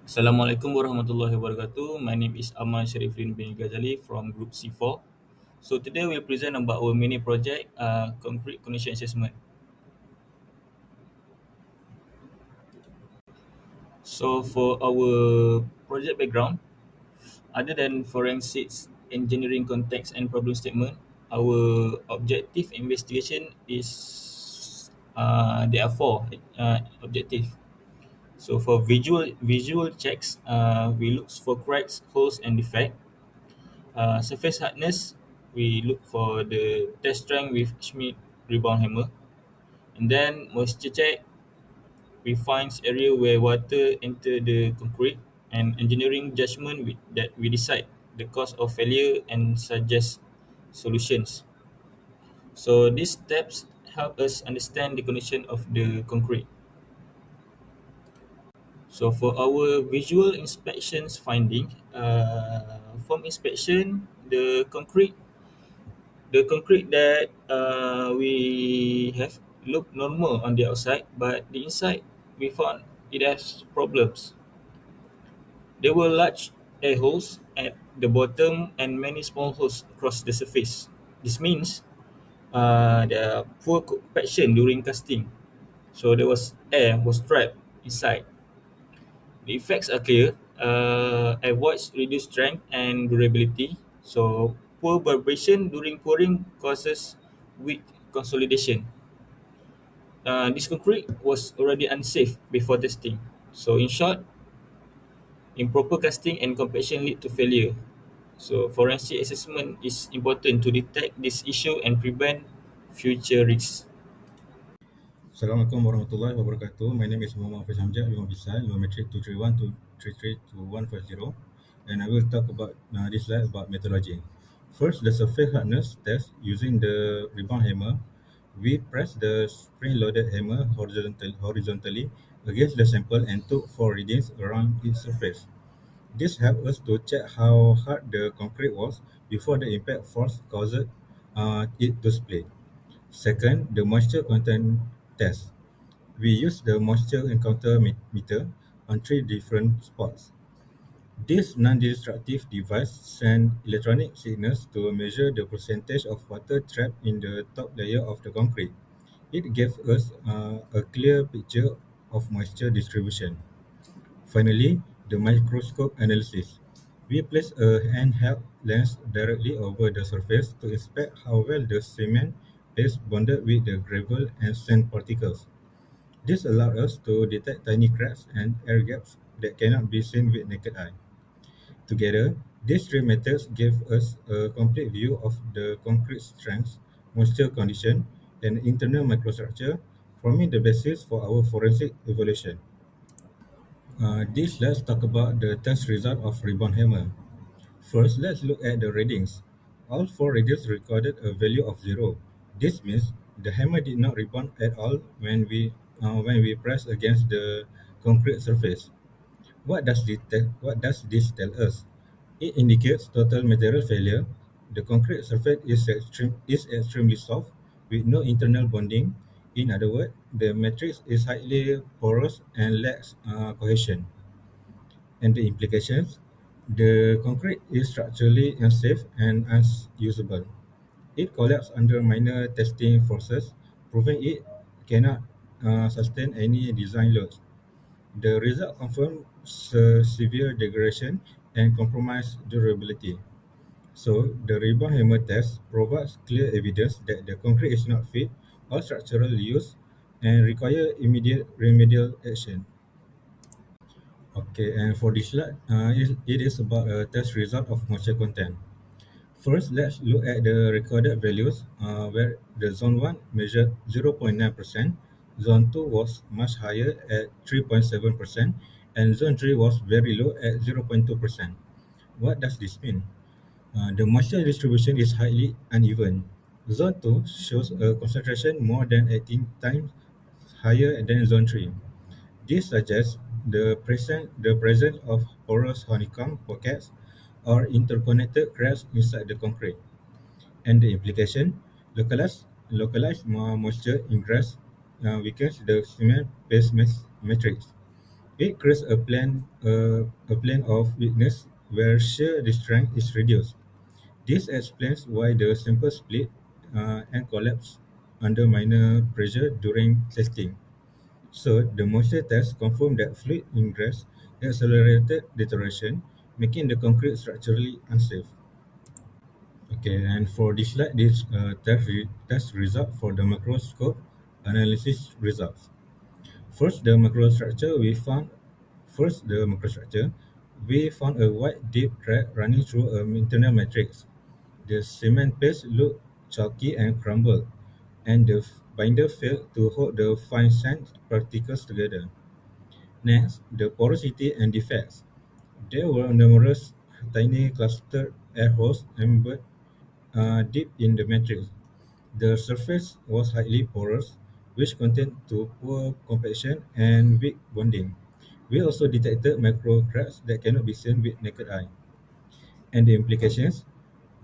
Assalamualaikum warahmatullahi wabarakatuh. My name is Aman Sharifin bin Ghazali from Group C4. So today we'll present about our mini project, concrete condition assessment. So for our project background, other than forensics, engineering context and problem statement, our objective investigation is there are four objectives. So for visual checks, we look for cracks, holes, and defect. Surface hardness, we look for the test strength with Schmidt rebound hammer. And then moisture check, we find area where water enter the concrete. And engineering judgment, that we decide the cause of failure and suggest solutions. So these steps help us understand the condition of the concrete. So for our visual inspections finding, from inspection, the concrete that we have look normal on the outside, but the inside we found it has problems. There were large air holes at the bottom and many small holes across the surface. This means there are poor compaction during casting, so there was air was trapped inside. The effects are clear. Air voids reduce strength and durability. So poor vibration during pouring causes weak consolidation. This concrete was already unsafe before testing. So in short, improper casting and compaction lead to failure. So forensic assessment is important to detect this issue and prevent future risks. Assalamualaikum warahmatullahi wabarakatuh. My name is Muhammad Hafiz Hamzah, Imam Bisal, Geometric 231 to 332150, and I will talk about this slide about methodology. First, the surface hardness test using the rebound hammer. We press the spring-loaded hammer horizontally against the sample and took 4 readings around its surface. This helped us to check how hard the concrete was before the impact force caused it to split. Second, the moisture content test. We use the moisture encounter meter on 3 different spots. This non-destructive device sends electronic signals to measure the percentage of water trapped in the top layer of the concrete. It gave us a clear picture of moisture distribution. Finally, the microscope analysis. We place a handheld lens directly over the surface to inspect how well the cement is bonded with the gravel and sand particles. This allowed us to detect tiny cracks and air gaps that cannot be seen with naked eye. Together, these three methods give us a complete view of the concrete strength, moisture condition, and internal microstructure, forming the basis for our forensic evaluation. Let's talk about the test result of rebound hammer. First, let's look at the readings. All 4 readings recorded a value of 0. This means the hammer did not rebound at all when we press against the concrete surface. What does this tell us? It indicates total material failure. The concrete surface is extremely soft with no internal bonding. In other words, the matrix is highly porous and lacks cohesion. And the implications: the concrete is structurally unsafe and unusable. It collapsed under minor testing forces, proving it cannot sustain any design loads. The result confirmed severe degradation and compromised durability. So, the rebound hammer test provides clear evidence that the concrete is not fit for structural use and require immediate remedial action. Okay, and for this slide, it is about a test result of moisture content. First, let's look at the recorded values where the zone 1 measured 0.9%, zone 2 was much higher at 3.7%, and zone 3 was very low at 0.2%. What does this mean? The moisture distribution is highly uneven. Zone 2 shows a concentration more than 18 times higher than zone 3. This suggests the presence of porous honeycomb pockets or interconnected cracks inside the concrete. And the implication: localized moisture ingress weakens the cement base matrix. It creates a plane of weakness where shear strength is reduced. This explains why the sample split and collapse under minor pressure during testing. So, the moisture test confirmed that fluid ingress accelerated deterioration, making the concrete structurally unsafe. Okay, and for this slide, this test result for the microscope analysis results. First, the microstructure we found. First, the microstructure we found a wide, deep crack running through a internal matrix. The cement paste looked chalky and crumbled, and the binder failed to hold the fine sand particles together. Next, the porosity and defects. There were numerous tiny clustered air holes embedded deep in the matrix. The surface was highly porous, which contained to poor compaction and weak bonding. We also detected micro cracks that cannot be seen with naked eye. And the implications,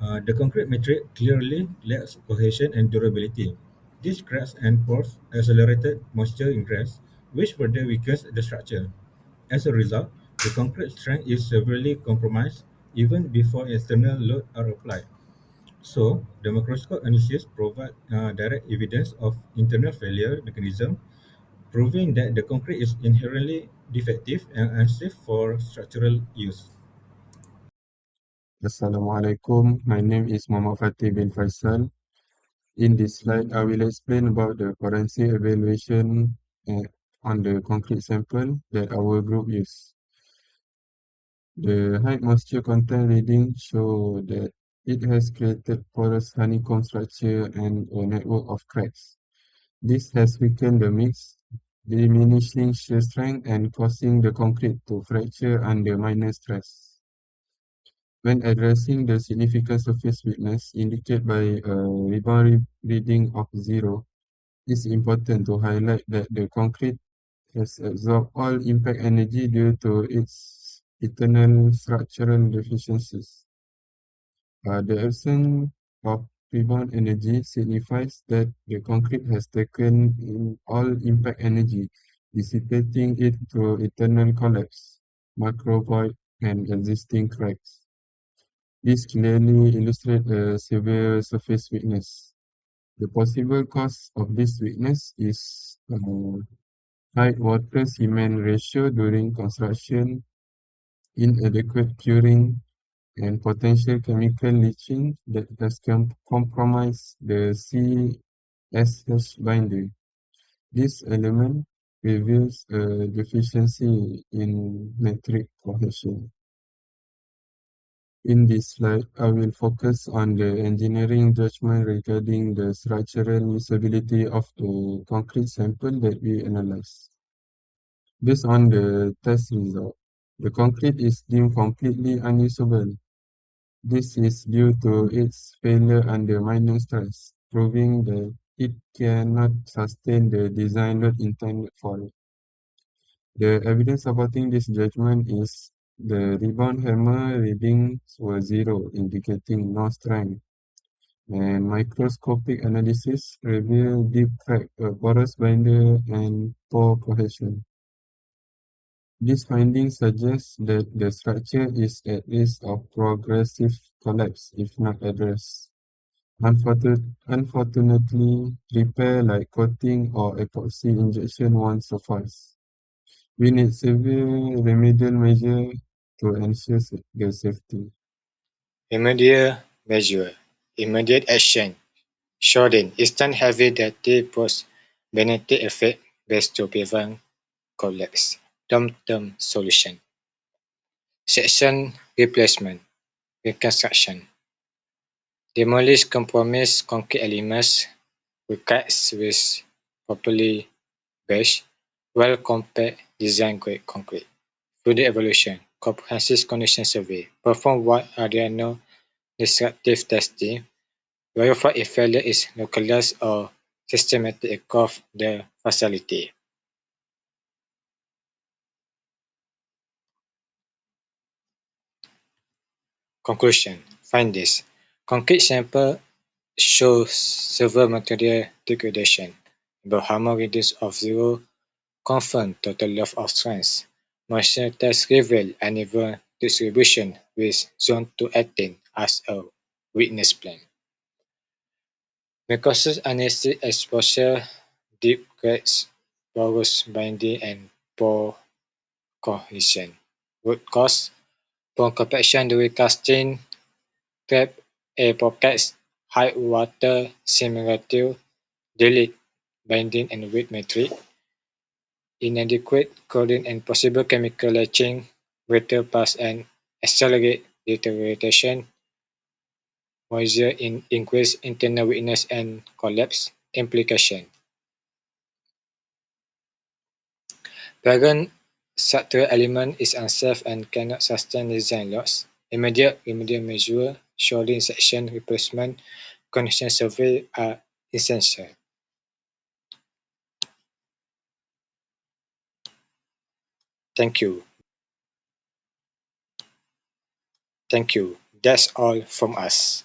the concrete matrix clearly lacks cohesion and durability. These cracks and pores accelerated moisture ingress, which further weakens the structure. As a result, the concrete strength is severely compromised even before external load are applied. So, the microscope analysis provide direct evidence of internal failure mechanism, proving that the concrete is inherently defective and unsafe for structural use. Assalamualaikum. My name is Muhammad Fatih bin Faisal. In this slide, I will explain about the forensic evaluation on the concrete sample that our group used. The high moisture content reading show that it has created porous honeycomb structure and a network of cracks. This has weakened the mix, diminishing shear strength and causing the concrete to fracture under minor stress. When addressing the significant surface weakness indicated by a rebound reading of 0, it's important to highlight that the concrete has absorbed all impact energy due to its internal structural deficiencies. The absence of rebound energy signifies that the concrete has taken in all impact energy, dissipating it through internal collapse, macro void, and existing cracks. This clearly illustrates a severe surface weakness. The possible cause of this weakness is high water-cement ratio during construction, inadequate curing, and potential chemical leaching that has compromised the CSH binder. This element reveals a deficiency in metric cohesion. In this slide, I will focus on the engineering judgment regarding the structural usability of the concrete sample that we analyzed. Based on the test result, the concrete is deemed completely unusable. This is due to its failure under minor stress, proving that it cannot sustain the design load intended for it. The evidence supporting this judgment is the rebound hammer readings were 0, indicating no strength, and microscopic analysis revealed deep crack, a porous binder, and poor cohesion. These findings suggest that the structure is at risk of progressive collapse if not addressed. Unfortunately, repair like coating or epoxy injection won't suffice. We need severe remedial measures to ensure the safety. Immediate measure, immediate action, shorten instant heavy duty post benefit effect best to prevent collapse. Long-term solution. Section replacement, reconstruction. Demolish compromised concrete elements, recuts with properly based, well compact design grade concrete. Further evaluation, comprehensive condition survey. Perform wide area non-destructive testing. Verify if failure is localized or systematic across the facility. Conclusion. Findings. Concrete sample shows severe material degradation. Hammer reduced of 0 confirm total loss of strength. moisture tests reveal uneven distribution with zone 2 acting as a weakness plan. Mucosal anesthetic exposure, deep cracks, porous binding, and pore cohesion. Root cause: pore compaction during casting, trapped air pockets, high water temperature, delayed binding and weight matrix, inadequate cooling and possible chemical latching, greater pass and accelerate deterioration, moisture in increase internal weakness and collapse. Implication: parent structural element is unsafe and cannot sustain design loss. Immediate remedial measures, shoring section replacement, condition survey are essential. Thank you. Thank you. That's all from us.